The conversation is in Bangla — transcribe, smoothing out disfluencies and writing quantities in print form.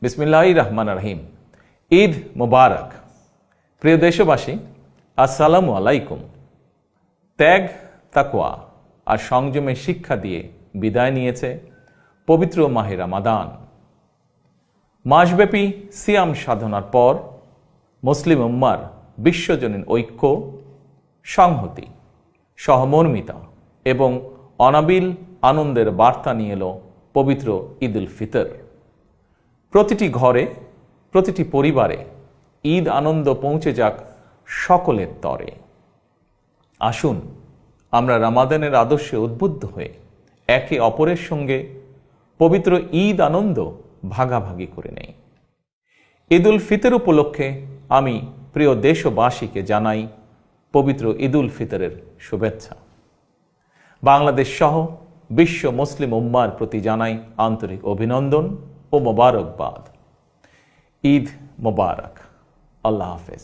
বিসমিল্লাহির রহমানির রহিম। ঈদ মোবারক। প্রিয় দেশবাসী, আসসালামু আলাইকুম। ত্যাগ, তাকওয়া আর সংযমের শিক্ষা দিয়ে বিদায় নিয়েছে পবিত্র মাহে রমাদান। মাসব্যাপী সিয়াম সাধনার পর মুসলিম উম্মার বিশ্বজনীন ঐক্য, সংহতি, সহমর্মিতা এবং অনাবিল আনন্দের বার্তা নিয়ে এলো পবিত্র ঈদ উল ফিতর। প্রতিটি ঘরে, প্রতিটি পরিবারে ঈদ আনন্দ পৌঁছে যাক সকলের তরে। আসুন আমরা রমাদানের আদর্শে উদ্বুদ্ধ হয়ে একে অপরের সঙ্গে পবিত্র ঈদ আনন্দ ভাগাভাগি করে নেই। ঈদ উল ফিতর উপলক্ষে আমি প্রিয় দেশবাসীকে জানাই পবিত্র ঈদ উল ফিতরের শুভেচ্ছা। বাংলাদেশ সহ বিশ্ব মুসলিম উম্মার প্রতি জানাই আন্তরিক অভিনন্দন ও মোবারকবাদ। ঈদ মোবারক। আল্লাহ হাফেজ।